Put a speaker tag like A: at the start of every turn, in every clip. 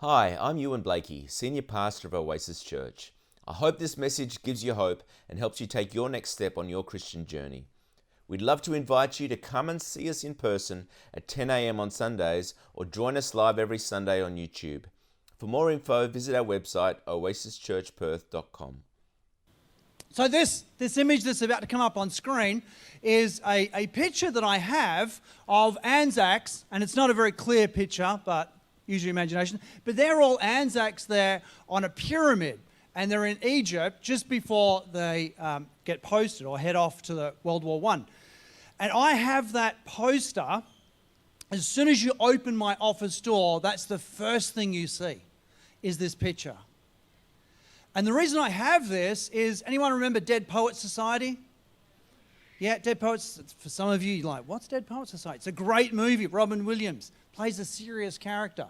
A: Hi, I'm Ewan Blakey, Senior Pastor of Oasis Church. I hope this message gives you hope and helps you take your next step on your Christian journey. We'd love to invite you to come and see us in person at 10 a.m. on Sundays or join us live every Sunday on YouTube. For more info, visit our website, oasischurchperth.com.
B: So this image that's about to come up on screen is a picture that I have of Anzacs, and it's not a very clear picture, but use your imagination. But they're all Anzacs there on a pyramid, and they're in Egypt just before they get posted or head off to the World War I. And I have that poster. As soon as you open my office door, that's the first thing you see, is this picture. And the reason I have this is, anyone remember Dead Poets Society? Yeah, Dead Poets, for some of you, you're like, what's Dead Poets Society? It's a great movie. Robin Williams plays a serious character.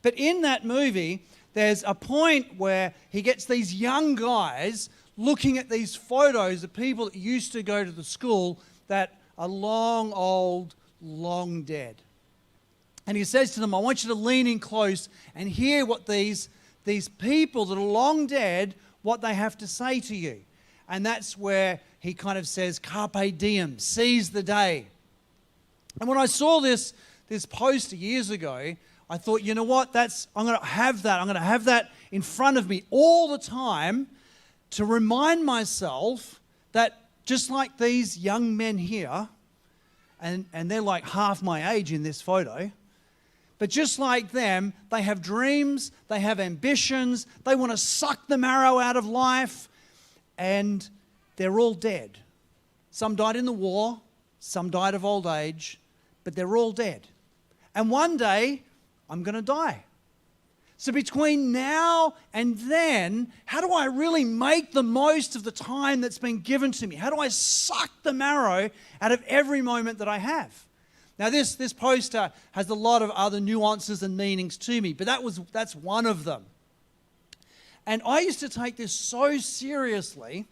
B: But in that movie, there's a point where he gets these young guys looking at these photos of people that used to go to the school that are long dead. And he says to them, I want you to lean in close and hear what these people that are long dead, what they have to say to you. And that's where he kind of says, carpe diem, seize the day. And when I saw this poster years ago, I thought, you know what, I'm going to have that in front of me all the time to remind myself that just like these young men here, and they're like half my age in this photo, but just like them, they have dreams, they have ambitions, they want to suck the marrow out of life, and they're all dead. Some died in the war, some died of old age, but they're all dead. And one day, I'm going to die. So between now and then, how do I really make the most of the time that's been given to me? How do I suck the marrow out of every moment that I have? Now, this poster has a lot of other nuances and meanings to me, but that's one of them. And I used to take this so seriously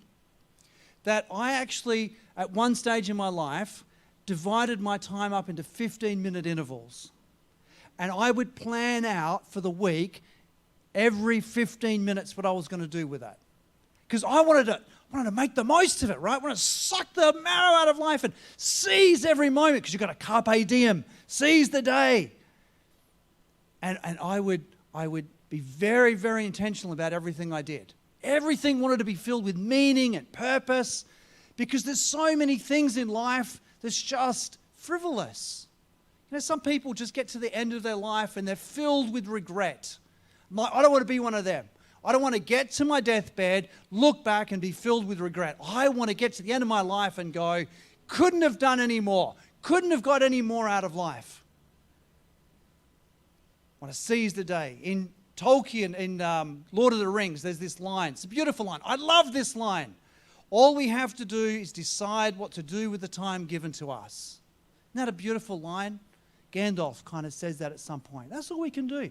B: that I actually, at one stage in my life, divided my time up into 15-minute intervals. And I would plan out for the week every 15 minutes what I was going to do with that. Because I wanted to make the most of it, right? I want to suck the marrow out of life and seize every moment, because you've got a carpe diem, seize the day. And I would be very, very intentional about everything I did. Everything wanted to be filled with meaning and purpose, because there's so many things in life that's just frivolous. You know, some people just get to the end of their life and they're filled with regret. I don't want to be one of them. I don't want to get to my deathbed, look back and be filled with regret. I want to get to the end of my life and go, couldn't have done any more. Couldn't have got any more out of life. I want to seize the day. In Tolkien, in Lord of the Rings, there's this line. It's a beautiful line. I love this line. All we have to do is decide what to do with the time given to us. Isn't that a beautiful line? Gandalf kind of says that at some point. That's all we can do.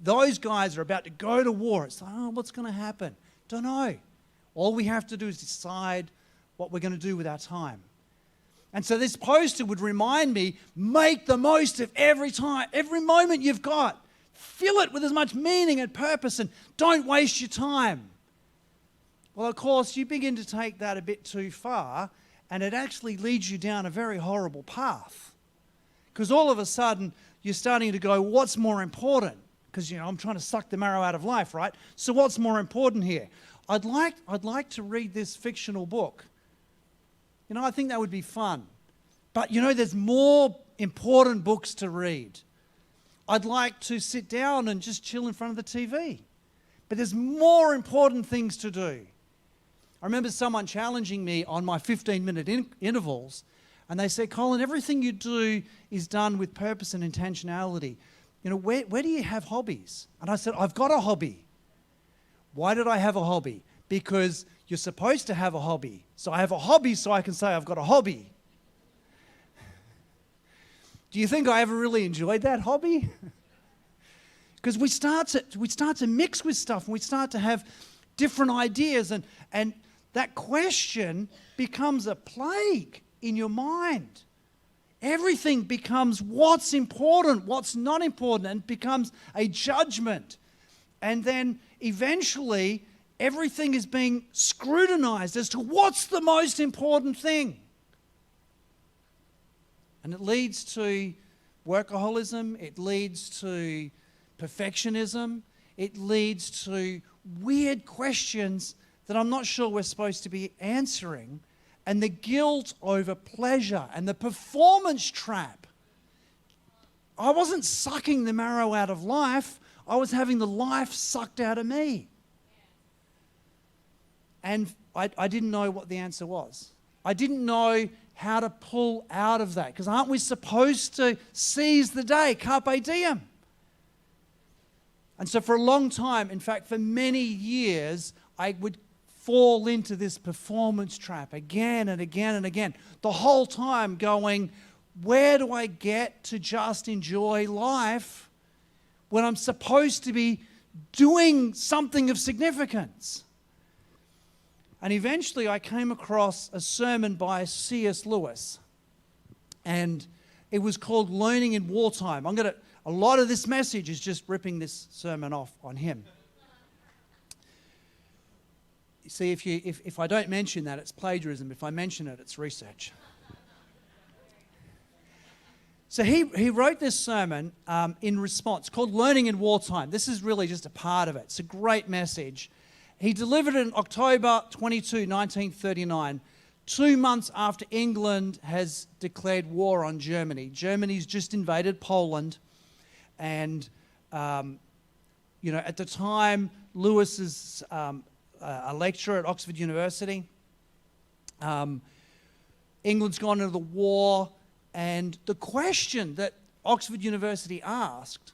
B: Those guys are about to go to war. It's like, oh, what's going to happen? Don't know. All we have to do is decide what we're going to do with our time. And so this poster would remind me, make the most of every time, every moment you've got. Fill it with as much meaning and purpose, and don't waste your time. Well, of course, you begin to take that a bit too far, and it actually leads you down a very horrible path. Because all of a sudden, you're starting to go, what's more important? Because, I'm trying to suck the marrow out of life, right? So what's more important here? I'd like to read this fictional book. I think that would be fun. But, there's more important books to read. I'd like to sit down and just chill in front of the TV. But there's more important things to do. I remember someone challenging me on my 15-minute intervals, and they said, Colin, everything you do is done with purpose and intentionality. Where do you have hobbies? And I said, I've got a hobby. Why did I have a hobby? Because you're supposed to have a hobby. So I have a hobby so I can say I've got a hobby. Do you think I ever really enjoyed that hobby? Because we start to mix with stuff, and we start to have different ideas, and that question becomes a plague in your mind. Everything becomes what's important, what's not important, and becomes a judgment. And then eventually, everything is being scrutinized as to what's the most important thing. And it leads to workaholism, it leads to perfectionism, it leads to weird questions that I'm not sure we're supposed to be answering, and the guilt over pleasure and the performance trap. I wasn't sucking the marrow out of life, I was having the life sucked out of me. And I didn't know what the answer was. I didn't know how to pull out of that. Because aren't we supposed to seize the day, carpe diem? And so for a long time, in fact, for many years, I would fall into this performance trap again and again and again. The whole time going, where do I get to just enjoy life when I'm supposed to be doing something of significance? And eventually I came across a sermon by C.S. Lewis, and it was called Learning in Wartime. A lot of this message is just ripping this sermon off on him. You see, if I don't mention that, it's plagiarism. If I mention it, it's research. So he wrote this sermon in response, called Learning in Wartime. This is really just a part of it. It's a great message. He delivered it on October 22, 1939, 2 months after England has declared war on Germany. Germany's just invaded Poland, and at the time, Lewis is a lecturer at Oxford University. England's gone into the war, and the question that Oxford University asked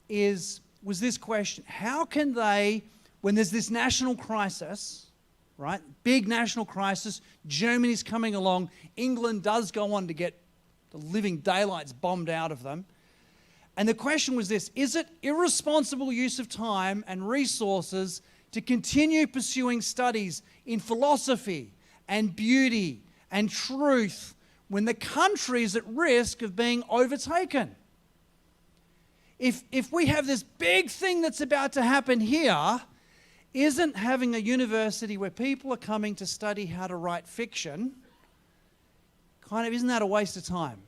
B: was this question: how can they, when there's this national crisis, right, big national crisis, Germany's coming along, England does go on to get the living daylights bombed out of them. And the question was this: is it irresponsible use of time and resources to continue pursuing studies in philosophy and beauty and truth when the country is at risk of being overtaken? If we have this big thing that's about to happen here, isn't having a university where people are coming to study how to write fiction, isn't that a waste of time?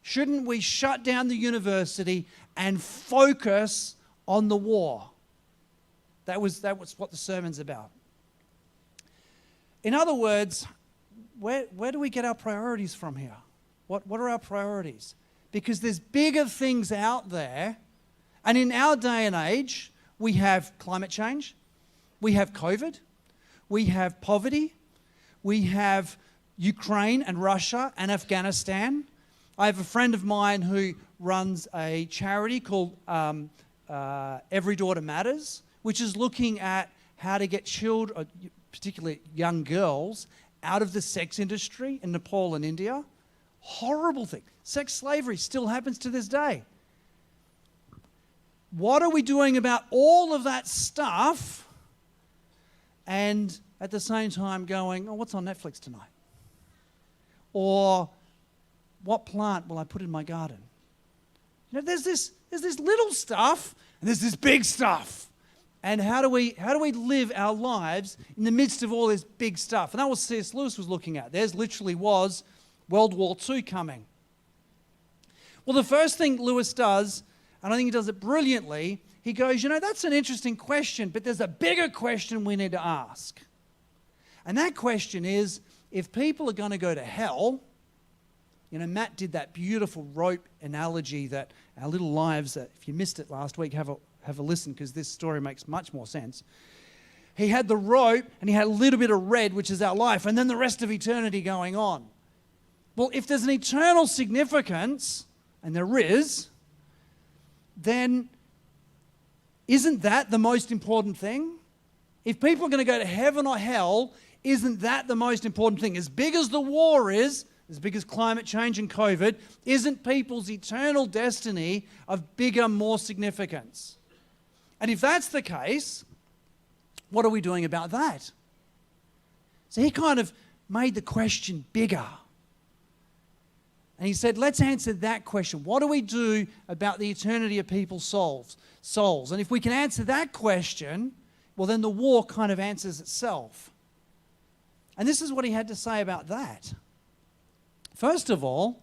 B: Shouldn't we shut down the university and focus on the war? That was what the sermon's about. In other words, where do we get our priorities from here? What are our priorities? Because there's bigger things out there, and in our day and age, we have climate change, we have COVID, we have poverty, we have Ukraine and Russia and Afghanistan. I have a friend of mine who runs a charity called Every Daughter Matters, which is looking at how to get children, particularly young girls, out of the sex industry in Nepal and India. Horrible thing. Sex slavery still happens to this day. What are we doing about all of that stuff, and at the same time going, oh, what's on Netflix tonight? Or what plant will I put in my garden? There's this little stuff and there's this big stuff. And how do we live our lives in the midst of all this big stuff? And that was what C.S. Lewis was looking at. There's literally was World War II coming. Well, the first thing Lewis does, and I think he does it brilliantly, he goes, that's an interesting question, but there's a bigger question we need to ask. And that question is, if people are going to go to hell, Matt did that beautiful rope analogy that our little lives, if you missed it last week, have a listen, because this story makes much more sense. He had the rope and he had a little bit of red, which is our life, and then the rest of eternity going on. Well, if there's an eternal significance, and there is, then isn't that the most important thing? If people are going to go to heaven or hell, isn't that the most important thing? As big as the war is, as big as climate change and COVID, isn't people's eternal destiny of bigger, more significance? And if that's the case, what are we doing about that? So he kind of made the question bigger. And he said, let's answer that question. What do we do about the eternity of people's souls? And if we can answer that question, well, then the war kind of answers itself. And this is what he had to say about that. First of all,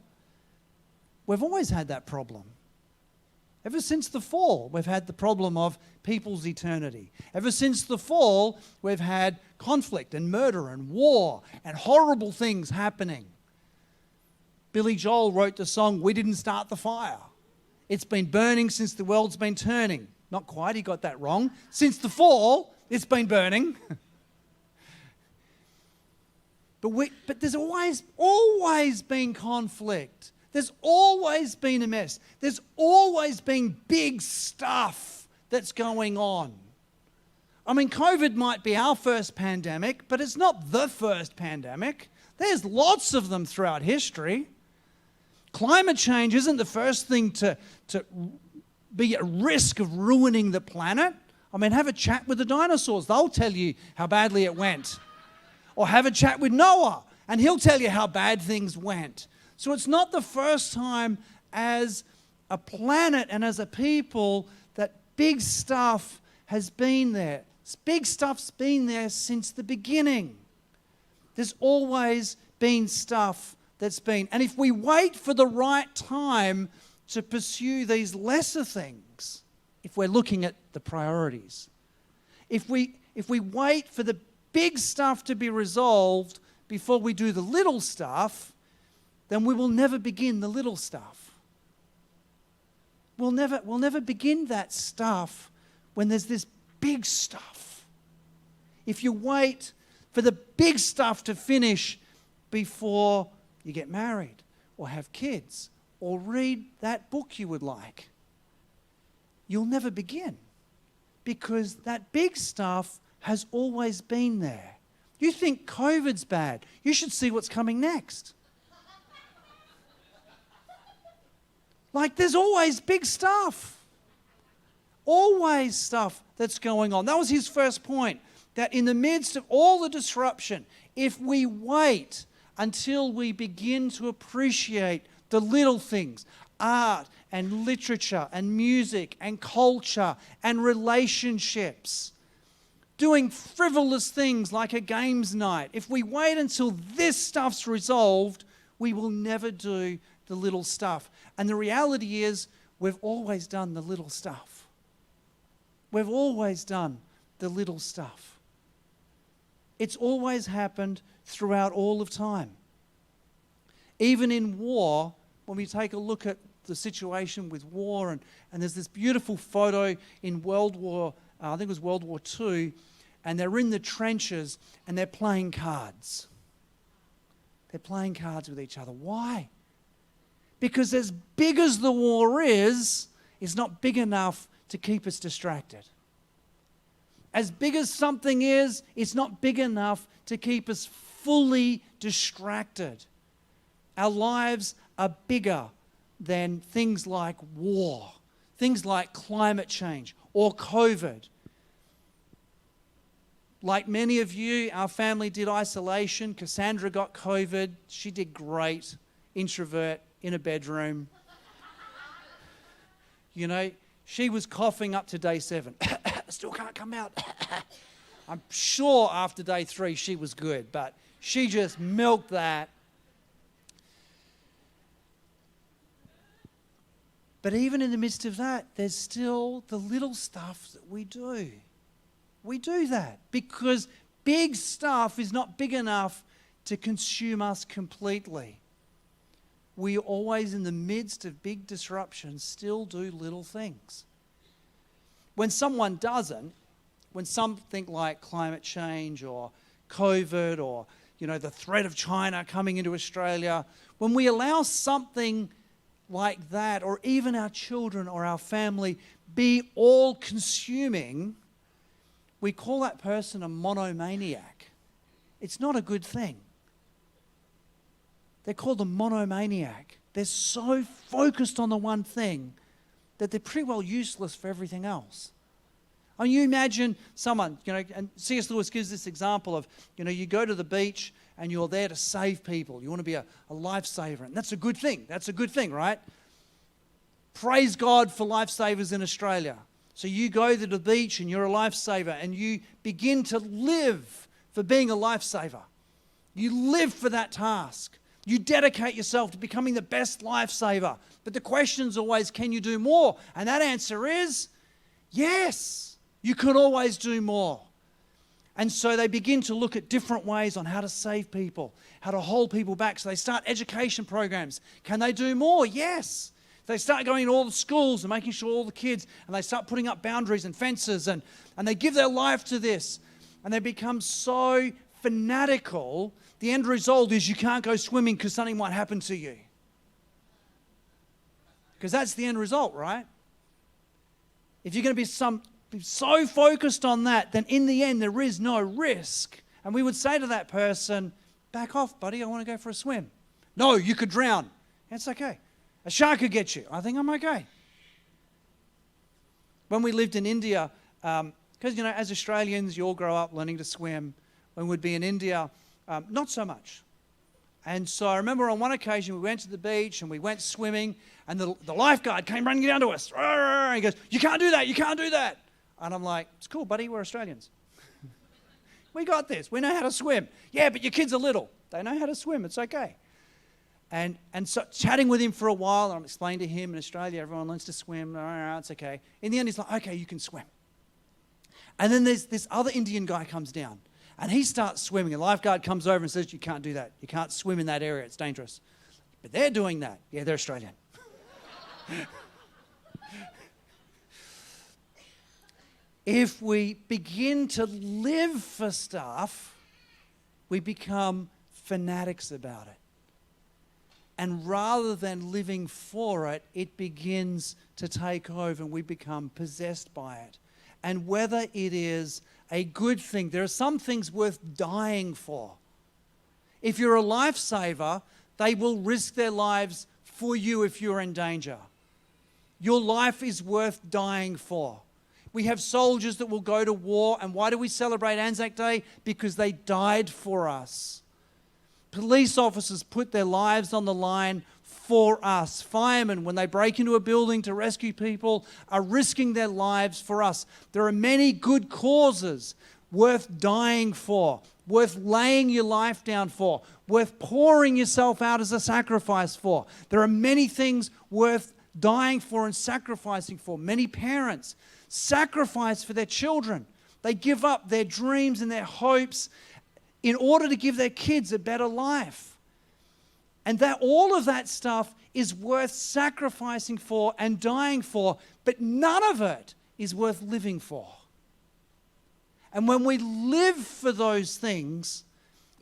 B: we've always had that problem. Ever since the fall, we've had the problem of people's eternity. Ever since the fall, we've had conflict and murder and war and horrible things happening. Billy Joel wrote the song, "We Didn't Start the Fire." It's been burning since the world's been turning. Not quite, he got that wrong. Since the fall, it's been burning. But there's always been conflict. There's always been a mess. There's always been big stuff that's going on. I mean, COVID might be our first pandemic, but it's not the first pandemic. There's lots of them throughout history. Climate change isn't the first thing to be at risk of ruining the planet. I mean, have a chat with the dinosaurs. They'll tell you how badly it went. Or have a chat with Noah, and he'll tell you how bad things went. So it's not the first time as a planet and as a people that big stuff has been there. Big stuff's been there since the beginning. There's always been stuff that's been. And if we wait for the right time to pursue these lesser things, if we're looking at the priorities, if we wait for the big stuff to be resolved before we do the little stuff, then we will never begin the little stuff. We'll never begin that stuff when there's this big stuff. If you wait for the big stuff to finish before you get married or have kids or read that book you would like, you'll never begin, because that big stuff has always been there. You think COVID's bad. You should see what's coming next. Like, there's always big stuff. Always stuff that's going on. That was his first point, that in the midst of all the disruption, if we wait until we begin to appreciate the little things, art and literature and music and culture and relationships, doing frivolous things like a games night, if we wait until this stuff's resolved, we will never do the little stuff. And the reality is, we've always done the little stuff. We've always done the little stuff. It's always happened throughout all of time. Even in war, when we take a look at the situation with war, and there's this beautiful photo in World War II, and they're in the trenches and they're playing cards. They're playing cards with each other. Why? Because as big as the war is, it's not big enough to keep us distracted. As big as something is, it's not big enough to keep us fully distracted. Our lives are bigger than things like war, things like climate change or COVID. Like many of you, our family did isolation. Cassandra got COVID. She did great. Introvert in a bedroom. You know, she was coughing up to day 7. Still can't come out. I'm sure after day 3 she was good, but she just milked that. But even in the midst of that, there's still the little stuff that we do. We do that because big stuff is not big enough to consume us completely. We always, in the midst of big disruptions, still do little things. When someone doesn't, when something like climate change or COVID or, the threat of China coming into Australia, when we allow something like that, or even our children or our family, be all-consuming, we call that person a monomaniac. It's not a good thing. They're called a monomaniac. They're so focused on the one thing that they're pretty well useless for everything else. I mean, you imagine someone, and C.S. Lewis gives this example of, you go to the beach and you're there to save people. You want to be a lifesaver, and that's a good thing. That's a good thing, right? Praise God for lifesavers in Australia. So you go to the beach and you're a lifesaver, and you begin to live for being a lifesaver. You live for that task. You dedicate yourself to becoming the best lifesaver. But the question's always, can you do more? And that answer is, yes, you could always do more. And so they begin to look at different ways on how to save people, how to hold people back. So they start education programs. Can they do more? Yes. They start going to all the schools and making sure all the kids, and they start putting up boundaries and fences, and they give their life to this. And they become so fanatical, the end result is you can't go swimming because something might happen to you. Because that's the end result, right? If you're going to be so focused on that, then in the end there is no risk. And we would say to that person, back off, buddy, I want to go for a swim. No, you could drown. It's okay. A shark could get you. I think I'm okay. When we lived in India, because, as Australians, you all grow up learning to swim. When we'd be in India, not so much. And so I remember on one occasion we went to the beach and we went swimming, and the lifeguard came running down to us. And he goes, you can't do that, you can't do that. And I'm like, it's cool, buddy, we're Australians. We got this, we know how to swim. Yeah, but your kids are little. They know how to swim, it's okay. And so chatting with him for a while, I'm explaining to him, in Australia, everyone learns to swim. All right, it's okay. In the end, he's like, okay, you can swim. And then there's this other Indian guy comes down, and he starts swimming. A lifeguard comes over and says, you can't do that. You can't swim in that area. It's dangerous. But they're doing that. Yeah, they're Australian. If we begin to live for stuff, we become fanatics about it. And rather than living for it, it begins to take over and we become possessed by it. And whether it is a good thing, there are some things worth dying for. If you're a lifesaver, they will risk their lives for you if you're in danger. Your life is worth dying for. We have soldiers that will go to war, and why do we celebrate Anzac Day? Because they died for us. Police officers put their lives on the line for us. Firemen, when they break into a building to rescue people, are risking their lives for us. There are many good causes worth dying for, worth laying your life down for, worth pouring yourself out as a sacrifice for. There are many things worth dying for and sacrificing for. Many parents sacrifice for their children. They give up their dreams and their hopes in order to give their kids a better life. And that all of that stuff is worth sacrificing for and dying for, but none of it is worth living for. And when we live for those things,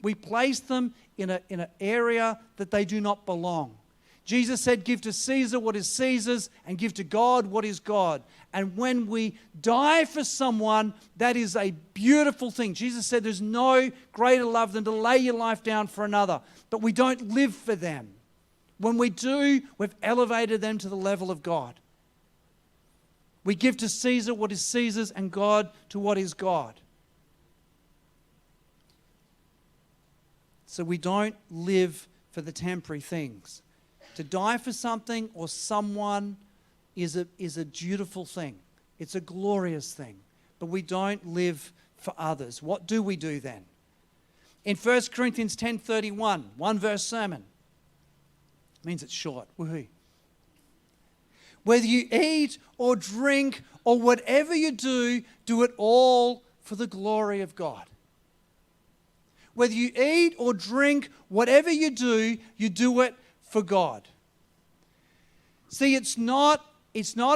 B: we place them in an area that they do not belong. Jesus said, give to Caesar what is Caesar's and give to God what is God. And when we die for someone, that is a beautiful thing. Jesus said there's no greater love than to lay your life down for another. But we don't live for them. When we do, we've elevated them to the level of God. We give to Caesar what is Caesar's and God to what is God. So we don't live for the temporary things. To die for something or someone is a beautiful thing. It's a glorious thing. But we don't live for others. What do we do then? In 1 Corinthians 10:31, one verse sermon. Means it's short. Woohoo. Whether you eat or drink or whatever you do, do it all for the glory of God. Whether you eat or drink, whatever you do it for God. See, it's not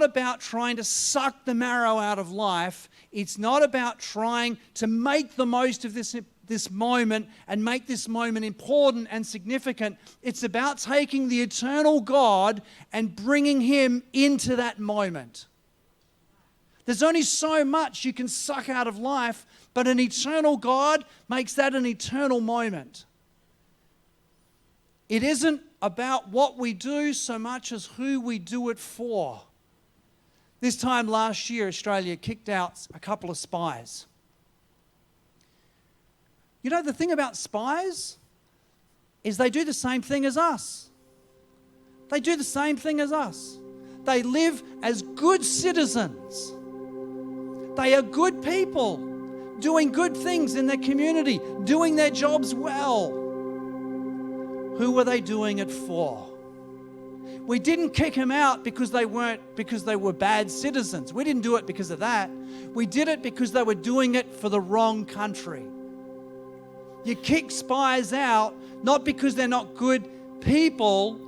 B: about trying to suck the marrow out of life. It's not about trying to make the most of this moment and make this moment important and significant. It's about taking the eternal God and bringing Him into that moment. There's only so much you can suck out of life, but an eternal God makes that an eternal moment. It isn't about what we do so much as who we do it for. This time last year, Australia kicked out a couple of spies. You know, the thing about spies, is they do the same thing as us. They do the same thing as us. They live as good citizens. They are good people, doing good things in their community, doing their jobs well. Who were they doing it for? We didn't kick them out because they were bad citizens. We didn't do it because of that. We did it because they were doing it for the wrong country. You kick spies out not because they're not good people,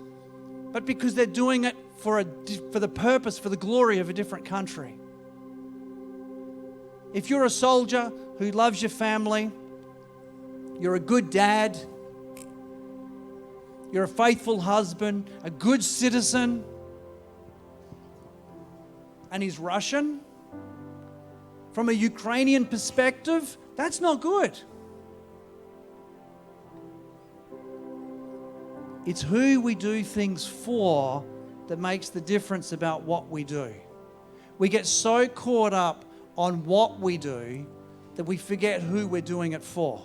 B: but because they're doing it for the purpose, for the glory of a different country. If you're a soldier who loves your family, you're a good dad, you're a faithful husband, a good citizen, and he's Russian, from a Ukrainian perspective, that's not good. It's who we do things for that makes the difference about what we do. We get so caught up on what we do that we forget who we're doing it for.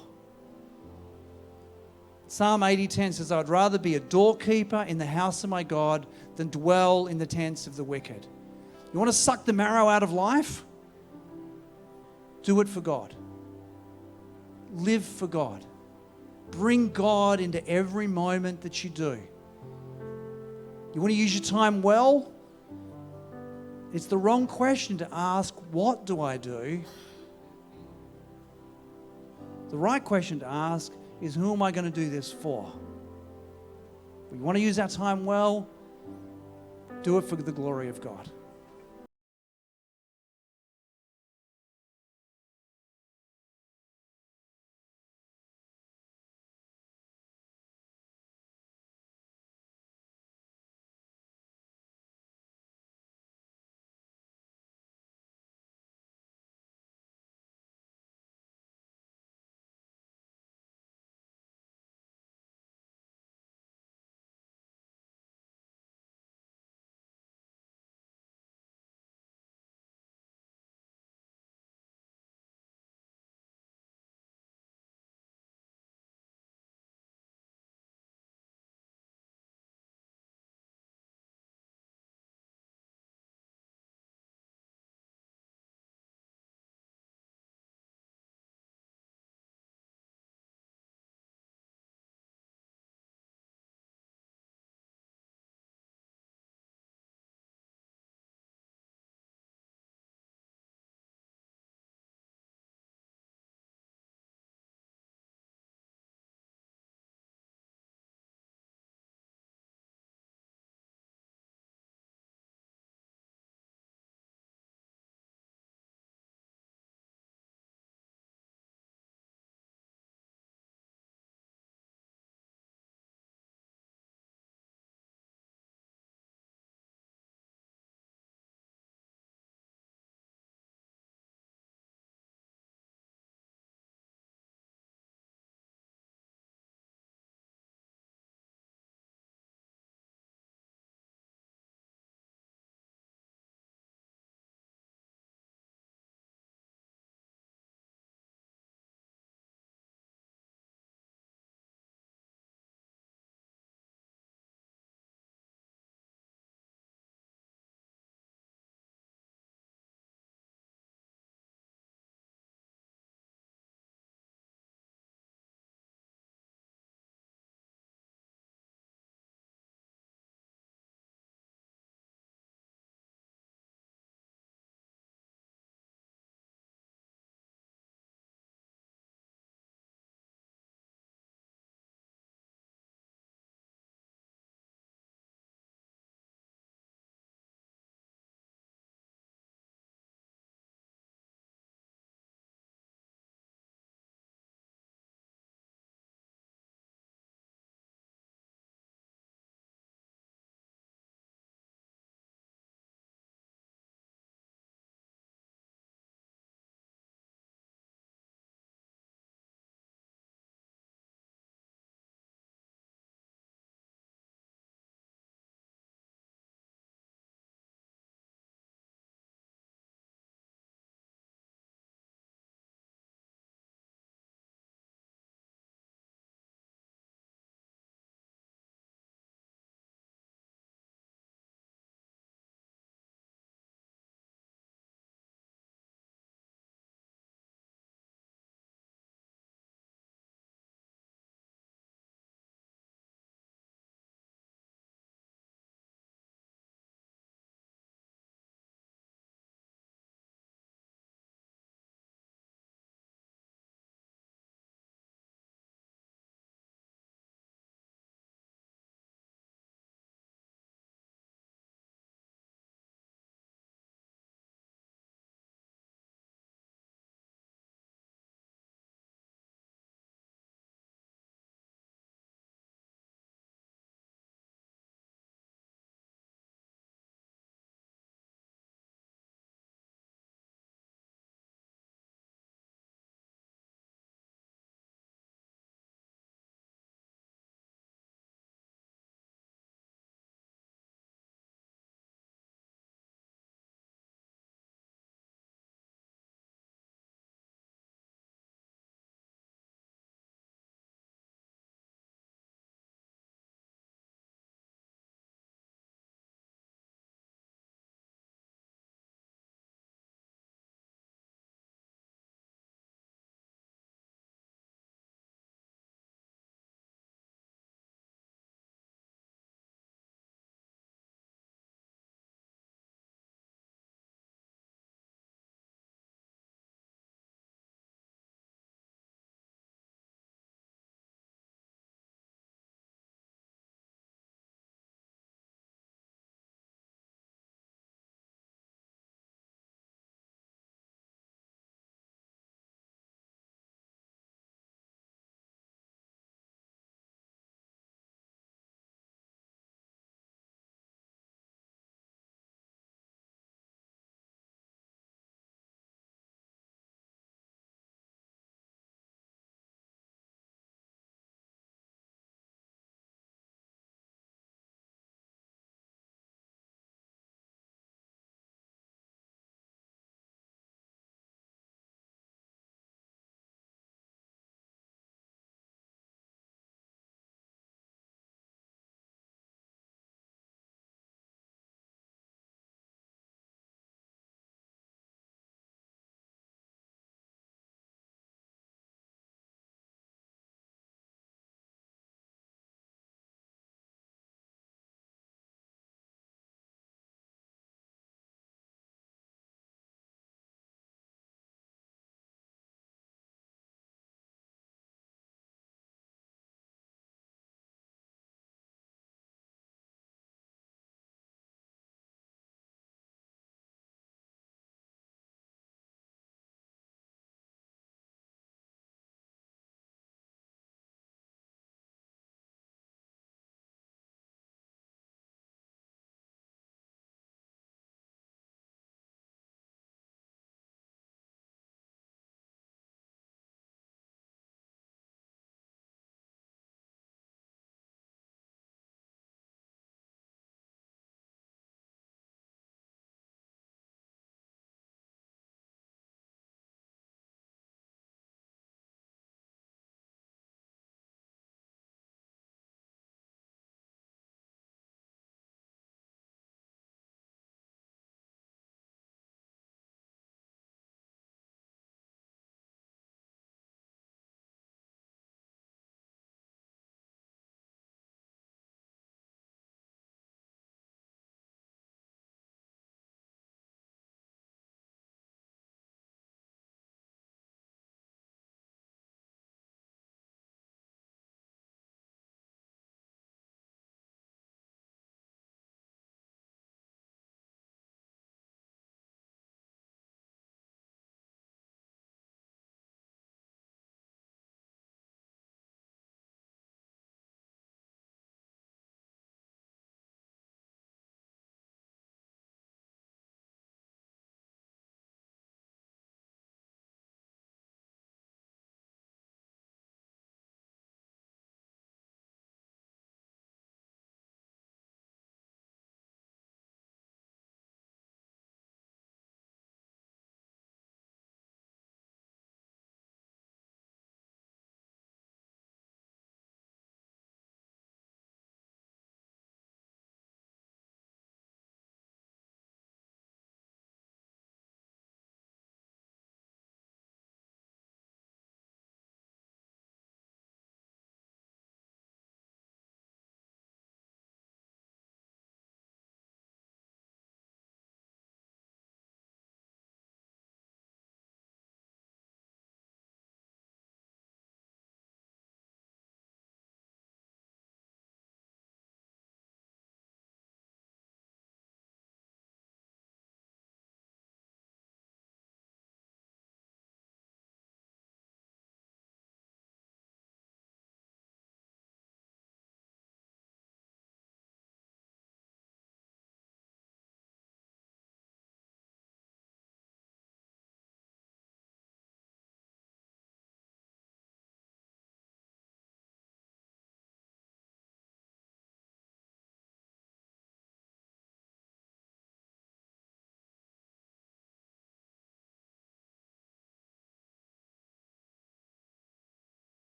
B: Psalm 80:10 says, I would rather be a doorkeeper in the house of my God than dwell in the tents of the wicked. You want to suck the marrow out of life? Do it for God. Live for God. Bring God into every moment that you do. You want to use your time well? It's the wrong question to ask, what do I do? The right question to ask is, who am I going to do this for? We want to use our time well. Do it for the glory of God.